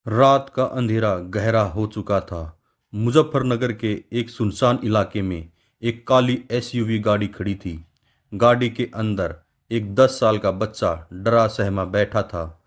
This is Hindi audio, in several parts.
रात का अंधेरा गहरा हो चुका था। मुजफ्फरनगर के एक सुनसान इलाके में एक काली एसयूवी गाड़ी खड़ी थी। गाड़ी के अंदर एक 10 साल का बच्चा डरा सहमा बैठा था।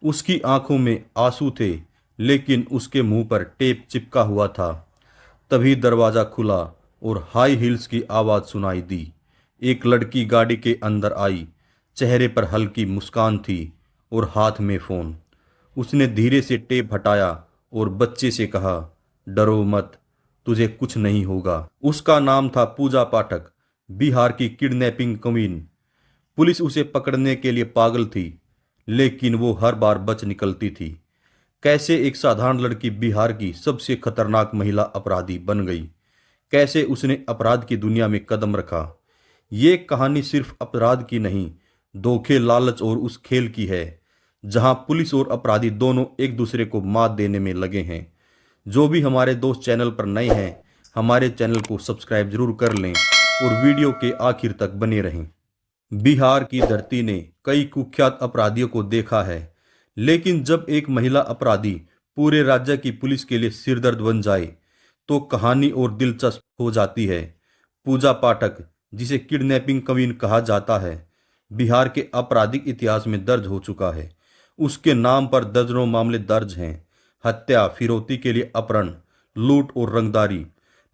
उसकी आंखों में आंसू थे, लेकिन उसके मुंह पर टेप चिपका हुआ था। तभी दरवाज़ा खुला और हाई हील्स की आवाज़ सुनाई दी। एक लड़की गाड़ी के अंदर आई। चेहरे पर हल्की मुस्कान थी और हाथ में फ़ोन। उसने धीरे से टेप हटाया और बच्चे से कहा, डरो मत, तुझे कुछ नहीं होगा। उसका नाम था पूजा पाठक, बिहार की किडनैपिंग क्वीन। पुलिस उसे पकड़ने के लिए पागल थी, लेकिन वो हर बार बच निकलती थी। कैसे एक साधारण लड़की बिहार की सबसे खतरनाक महिला अपराधी बन गई, कैसे उसने अपराध की दुनिया में कदम रखा। ये कहानी सिर्फ अपराध की नहीं, धोखे, लालच और उस खेल की है जहां पुलिस और अपराधी दोनों एक दूसरे को मात देने में लगे हैं। जो भी हमारे दोस्त चैनल पर नए हैं, हमारे चैनल को सब्सक्राइब जरूर कर लें और वीडियो के आखिर तक बने रहें। बिहार की धरती ने कई कुख्यात अपराधियों को देखा है, लेकिन जब एक महिला अपराधी पूरे राज्य की पुलिस के लिए सिरदर्द बन जाए तो कहानी और दिलचस्प हो जाती है। पूजा पाठक, जिसे किडनैपिंग क्वीन कहा जाता है, बिहार के आपराधिक इतिहास में दर्ज हो चुका है। उसके नाम पर दर्जनों मामले दर्ज हैं, हत्या, फिरौती के लिए अपहरण, लूट और रंगदारी।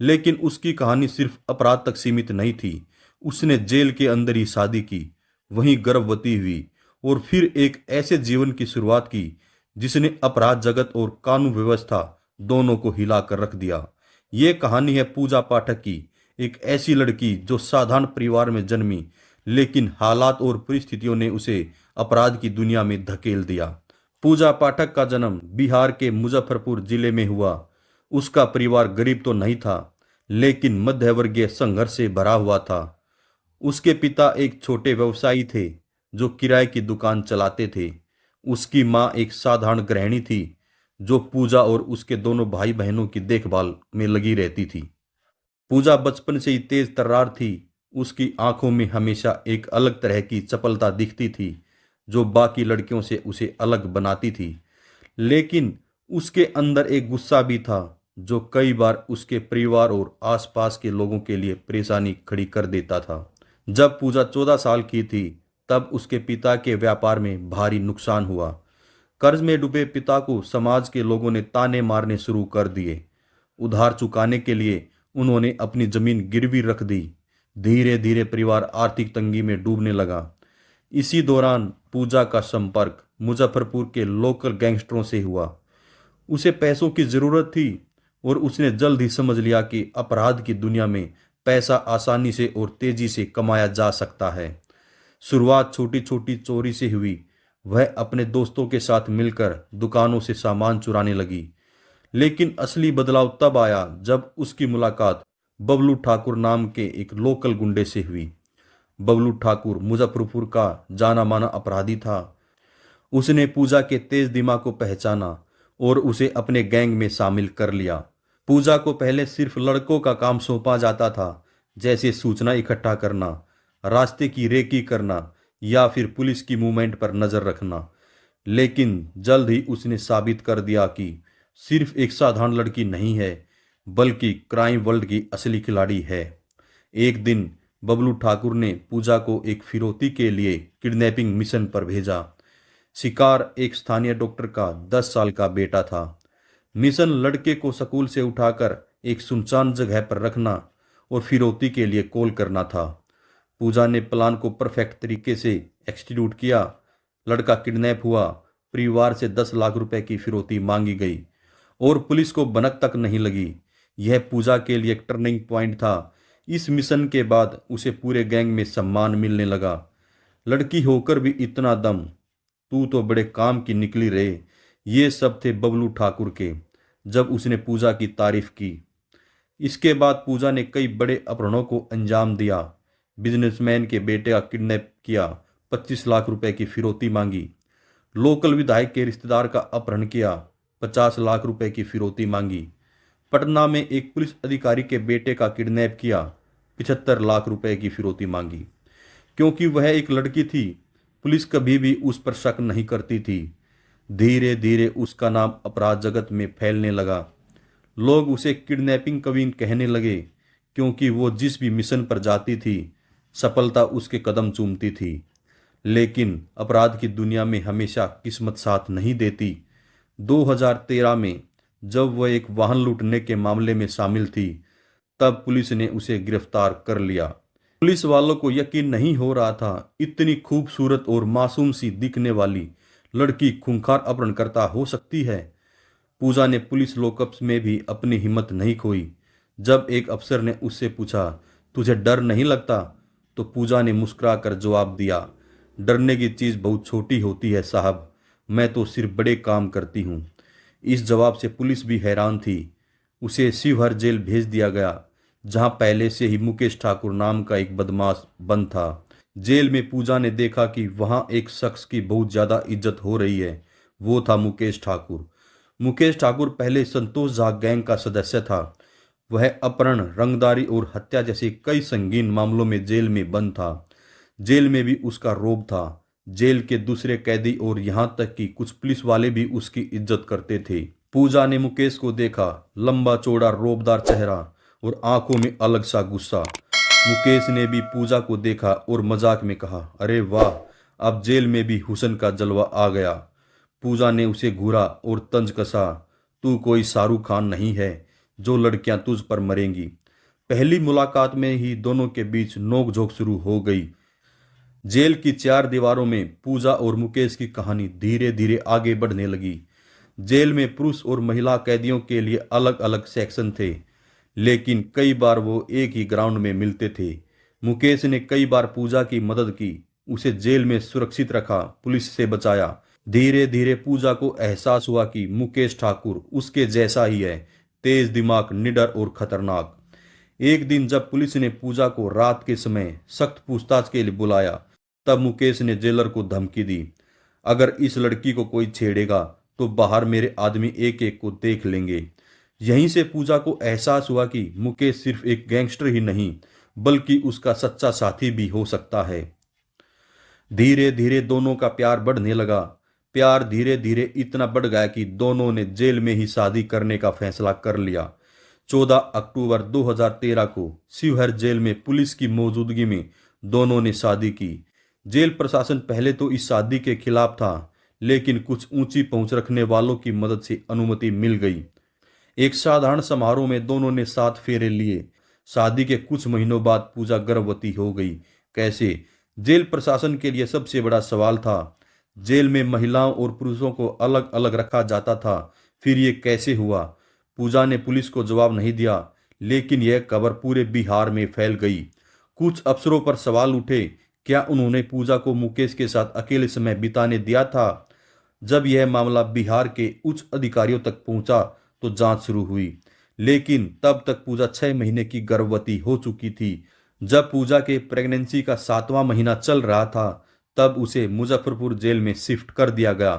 लेकिन उसकी कहानी सिर्फ अपराध तक सीमित नहीं थी। उसने जेल के अंदर ही शादी की, वहीं गर्भवती हुई और फिर एक ऐसे जीवन की शुरुआत की जिसने अपराध जगत और कानून व्यवस्था दोनों को हिला कर रख दिया। ये कहानी है पूजा पाठक की, एक ऐसी लड़की जो साधारण परिवार में जन्मी, लेकिन हालात और परिस्थितियों ने उसे अपराध की दुनिया में धकेल दिया। पूजा पाठक का जन्म बिहार के मुजफ्फरपुर जिले में हुआ। उसका परिवार गरीब तो नहीं था, लेकिन मध्यवर्गीय संघर्ष से भरा हुआ था। उसके पिता एक छोटे व्यवसायी थे जो किराए की दुकान चलाते थे। उसकी माँ एक साधारण गृहिणी थी जो पूजा और उसके दोनों भाई बहनों की देखभाल में लगी रहती थी। पूजा बचपन से ही तेज तर्रार थी। उसकी आंखों में हमेशा एक अलग तरह की चपलता दिखती थी जो बाकी लड़कियों से उसे अलग बनाती थी। लेकिन उसके अंदर एक गुस्सा भी था जो कई बार उसके परिवार और आसपास के लोगों के लिए परेशानी खड़ी कर देता था। जब पूजा 14 साल की थी, तब उसके पिता के व्यापार में भारी नुकसान हुआ। कर्ज में डूबे पिता को समाज के लोगों ने ताने मारने शुरू कर दिए। उधार चुकाने के लिए उन्होंने अपनी जमीन गिरवी रख दी। धीरे धीरे परिवार आर्थिक तंगी में डूबने लगा। इसी दौरान पूजा का संपर्क मुजफ्फरपुर के लोकल गैंगस्टरों से हुआ। उसे पैसों की जरूरत थी और उसने जल्द ही समझ लिया कि अपराध की दुनिया में पैसा आसानी से और तेजी से कमाया जा सकता है। शुरुआत छोटी छोटी चोरी से हुई। वह अपने दोस्तों के साथ मिलकर दुकानों से सामान चुराने लगी। लेकिन असली बदलाव तब आया जब उसकी मुलाकात बबलू ठाकुर नाम के एक लोकल गुंडे से हुई। बबलू ठाकुर मुजफ्फरपुर का जाना माना अपराधी था। उसने पूजा के तेज दिमाग को पहचाना और उसे अपने गैंग में शामिल कर लिया। पूजा को पहले सिर्फ लड़कों का काम सौंपा जाता था, जैसे सूचना इकट्ठा करना, रास्ते की रेकी करना या फिर पुलिस की मूवमेंट पर नजर रखना। लेकिन जल्द ही उसने साबित कर दिया कि सिर्फ एक साधारण लड़की नहीं है, बल्कि क्राइम वर्ल्ड की असली खिलाड़ी है। एक दिन बबलू ठाकुर ने पूजा को एक फिरौती के लिए किडनैपिंग मिशन पर भेजा। शिकार एक स्थानीय डॉक्टर का 10 साल का बेटा था। मिशन लड़के को स्कूल से उठाकर एक सुनसान जगह पर रखना और फिरौती के लिए कॉल करना था। पूजा ने प्लान को परफेक्ट तरीके से एक्सटीट्यूट किया। लड़का किडनैप हुआ, परिवार से 10 लाख रुपए की फिरौती मांगी गई और पुलिस को भनक तक नहीं लगी। यह पूजा के लिए एक टर्निंग पॉइंट था। इस मिशन के बाद उसे पूरे गैंग में सम्मान मिलने लगा। लड़की होकर भी इतना दम, तू तो बड़े काम की निकली रे। ये सब थे बबलू ठाकुर के जब उसने पूजा की तारीफ की। इसके बाद पूजा ने कई बड़े अपहरणों को अंजाम दिया। बिजनेसमैन के बेटे का किडनैप किया, 25 लाख रुपए की फिरौती मांगी। लोकल विधायक के रिश्तेदार का अपहरण किया, 50 लाख रुपए की फिरौती मांगी। पटना में एक पुलिस अधिकारी के बेटे का किडनैप किया, 75 लाख रुपए की फिरौती मांगी। क्योंकि वह एक लड़की थी, पुलिस कभी भी उस पर शक नहीं करती थी। धीरे धीरे उसका नाम अपराध जगत में फैलने लगा। लोग उसे किडनैपिंग क्वीन कहने लगे, क्योंकि वो जिस भी मिशन पर जाती थी सफलता उसके कदम चूमती थी। लेकिन अपराध की दुनिया में हमेशा किस्मत साथ नहीं देती। 2013 में जब वह एक वाहन लूटने के मामले में शामिल थी, तब पुलिस ने उसे गिरफ्तार कर लिया। पुलिस वालों को यकीन नहीं हो रहा था, इतनी खूबसूरत और मासूम सी दिखने वाली लड़की खूंखार अपहरणकर्ता हो सकती है। पूजा ने पुलिस लॉकअप्स में भी अपनी हिम्मत नहीं खोई। जब एक अफसर ने उससे पूछा, तुझे डर नहीं लगता? तो पूजा ने मुस्कुराकर जवाब दिया, डरने की चीज़ बहुत छोटी होती है साहब, मैं तो सिर्फ बड़े काम करती हूँ। इस जवाब से पुलिस भी हैरान थी। उसे शिवहर जेल भेज दिया गया, जहाँ पहले से ही मुकेश ठाकुर नाम का एक बदमाश बंद था। जेल में पूजा ने देखा कि वहाँ एक शख्स की बहुत ज़्यादा इज्जत हो रही है। वो था मुकेश ठाकुर। मुकेश ठाकुर पहले संतोष झा गैंग का सदस्य था। वह अपहरण, रंगदारी और हत्या जैसे कई संगीन मामलों में जेल में बंद था। जेल में भी उसका रौब था। जेल के दूसरे कैदी और यहाँ तक कि कुछ पुलिस वाले भी उसकी इज्जत करते थे। पूजा ने मुकेश को देखा, लंबा चौड़ा रौबदार चेहरा और आंखों में अलग सा गुस्सा। मुकेश ने भी पूजा को देखा और मजाक में कहा, अरे वाह, अब जेल में भी हुस्न का जलवा आ गया। पूजा ने उसे घूरा और तंज कसा, तू कोई शाहरुख खान नहीं है जो लड़कियां तुझ पर मरेंगी। पहली मुलाकात में ही दोनों के बीच नोकझोंक शुरू हो गई। जेल की चार दीवारों में पूजा और मुकेश की कहानी धीरे धीरे आगे बढ़ने लगी। जेल में पुरुष और महिला कैदियों के लिए अलग अलग सेक्शन थे, लेकिन कई बार वो एक ही ग्राउंड में मिलते थे। मुकेश ने कई बार पूजा की मदद की, उसे जेल में सुरक्षित रखा, पुलिस से बचाया। धीरे धीरे पूजा को एहसास हुआ कि मुकेश ठाकुर उसके जैसा ही है, तेज दिमाग, निडर और खतरनाक। एक दिन जब पुलिस ने पूजा को रात के समय सख्त पूछताछ के लिए बुलाया, तब मुकेश ने जेलर को धमकी दी, अगर इस लड़की को कोई छेड़ेगा तो बाहर मेरे आदमी एक एक को देख लेंगे। यहीं से पूजा को एहसास हुआ कि मुकेश सिर्फ एक गैंगस्टर ही नहीं, बल्कि उसका सच्चा साथी भी हो सकता है। धीरे धीरे दोनों का प्यार बढ़ने लगा। प्यार धीरे धीरे इतना बढ़ गया कि दोनों ने जेल में ही शादी करने का फैसला कर लिया। 14 अक्टूबर 2013 को शिवहर जेल में पुलिस की मौजूदगी में दोनों ने शादी की। जेल प्रशासन पहले तो इस शादी के खिलाफ था, लेकिन कुछ ऊंची पहुंच रखने वालों की मदद से अनुमति मिल गई। एक साधारण समारोह में दोनों ने 7 फेरे लिए। शादी के कुछ महीनों बाद पूजा गर्भवती हो गई। कैसे? जेल प्रशासन के लिए सबसे बड़ा सवाल था। जेल में महिलाओं और पुरुषों को अलग अलग रखा जाता था, फिर ये कैसे हुआ? पूजा ने पुलिस को जवाब नहीं दिया, लेकिन यह खबर पूरे बिहार में फैल गई। कुछ अफसरों पर सवाल उठे, क्या उन्होंने पूजा को मुकेश के साथ अकेले समय बिताने दिया था? जब यह मामला बिहार के उच्च अधिकारियों तक पहुंचा तो जांच शुरू हुई, लेकिन तब तक पूजा 6 महीने की गर्भवती हो चुकी थी। जब पूजा के प्रेगनेंसी का 7वां महीना चल रहा था, तब उसे मुजफ्फरपुर जेल में शिफ्ट कर दिया गया।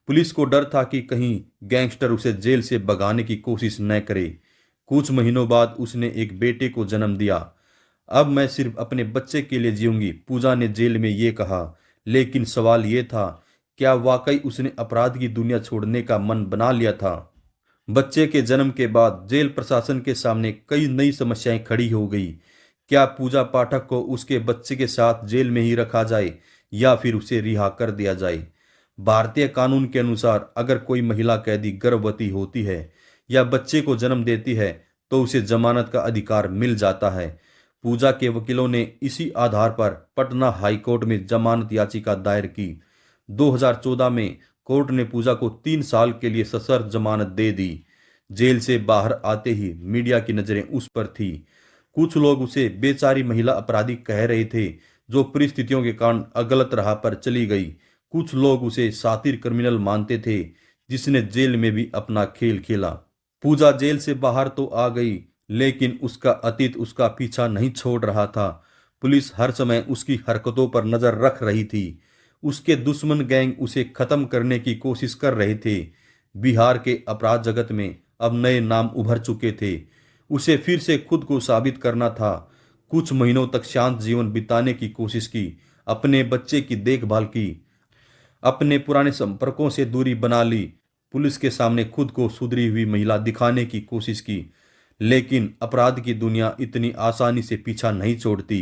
पुलिस को डर था कि कहीं गैंगस्टर उसे जेल से भगाने की कोशिश न करे। कुछ महीनों बाद उसने एक बेटे को जन्म दिया। अब मैं सिर्फ अपने बच्चे के लिए जीऊंगी, पूजा ने जेल में ये कहा। लेकिन सवाल ये था, क्या वाकई उसने अपराध की दुनिया छोड़ने का मन बना लिया था? बच्चे के जन्म के बाद जेल प्रशासन के सामने कई नई समस्याएं खड़ी हो गई। क्या पूजा पाठक को उसके बच्चे के साथ जेल में ही रखा जाए या फिर उसे रिहा कर दिया जाए? भारतीय कानून के अनुसार अगर कोई महिला कैदी गर्भवती होती है या बच्चे को जन्म देती है तो उसे जमानत का अधिकार मिल जाता है। पूजा के वकीलों ने इसी आधार पर पटना हाई कोर्ट में जमानत याचिका दायर की। 2014 में कोर्ट ने पूजा को 3 साल के लिए सशर्त जमानत दे दी। जेल से बाहर आते ही मीडिया की नजरें उस पर थी। कुछ लोग उसे बेचारी महिला अपराधी कह रहे थे जो परिस्थितियों के कारण गलत राह पर चली गई। कुछ लोग उसे शातिर क्रिमिनल मानते थे जिसने जेल में भी अपना खेल खेला। पूजा जेल से बाहर तो आ गई, लेकिन उसका अतीत उसका पीछा नहीं छोड़ रहा था। पुलिस हर समय उसकी हरकतों पर नजर रख रही थी। उसके दुश्मन गैंग उसे खत्म करने की कोशिश कर रहे थे। बिहार के अपराध जगत में अब नए नाम उभर चुके थे। उसे फिर से खुद को साबित करना था। कुछ महीनों तक शांत जीवन बिताने की कोशिश की, अपने बच्चे की देखभाल की। अपने पुराने संपर्कों से दूरी बना ली। पुलिस के सामने खुद को सुधरी हुई महिला दिखाने की कोशिश की, लेकिन अपराध की दुनिया इतनी आसानी से पीछा नहीं छोड़ती।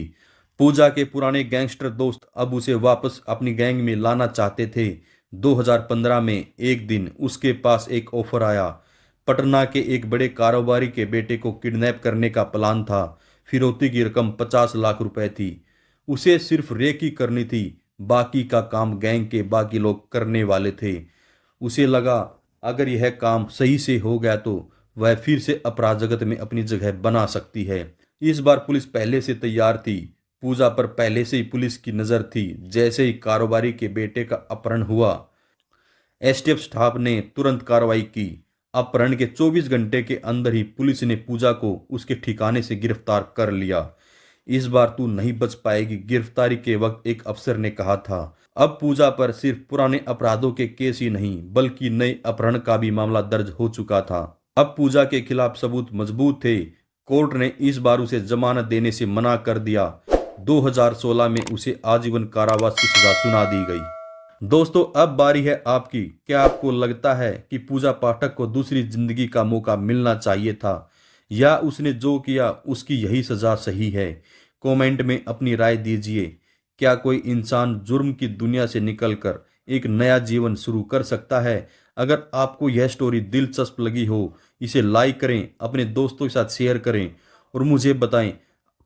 पूजा के पुराने गैंगस्टर दोस्त अब उसे वापस अपनी गैंग में लाना चाहते थे। 2015 में एक दिन उसके पास एक ऑफर आया। पटना के एक बड़े कारोबारी के बेटे को किडनैप करने का प्लान था। फिरौती की रकम 50 लाख रुपए थी। उसे सिर्फ रेकी करनी थी, बाकी का काम गैंग के बाकी लोग करने वाले थे। उसे लगा अगर यह काम सही से हो गया तो वह फिर से अपराध जगत में अपनी जगह बना सकती है। इस बार पुलिस पहले से तैयार थी। पूजा पर पहले से ही पुलिस की नज़र थी। जैसे ही कारोबारी के बेटे का अपहरण हुआ, एसटीएफ स्टाफ ने तुरंत कार्रवाई की। अपहरण के 24 घंटे के अंदर ही पुलिस ने पूजा को उसके ठिकाने से गिरफ्तार कर लिया। इस बार तू नहीं बच पाएगी, गिरफ्तारी के वक्त एक अफसर ने कहा था। अब पूजा पर सिर्फ पुराने अपराधों के केस ही नहीं बल्कि नए अपहरण का भी मामला दर्ज हो चुका था। अब पूजा के खिलाफ सबूत मजबूत थे। कोर्ट ने इस बार उसे जमानत देने से मना कर दिया। 2016 में उसे आजीवन कारावास की सजा सुना दी गई। दोस्तों, अब बारी है आपकी। क्या आपको लगता है कि पूजा पाठक को दूसरी जिंदगी का मौका मिलना चाहिए था, या उसने जो किया उसकी यही सजा सही है? कमेंट में अपनी राय दीजिए। क्या कोई इंसान जुर्म की दुनिया से निकलकर एक नया जीवन शुरू कर सकता है? अगर आपको यह स्टोरी दिलचस्प लगी हो, इसे लाइक करें, अपने दोस्तों के साथ शेयर करें और मुझे बताएं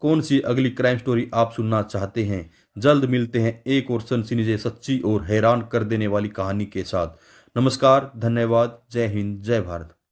कौन सी अगली क्राइम स्टोरी आप सुनना चाहते हैं। जल्द मिलते हैं एक और सनसनीखेज, सच्ची और हैरान कर देने वाली कहानी के साथ। नमस्कार, धन्यवाद, जय हिंद, जय भारत।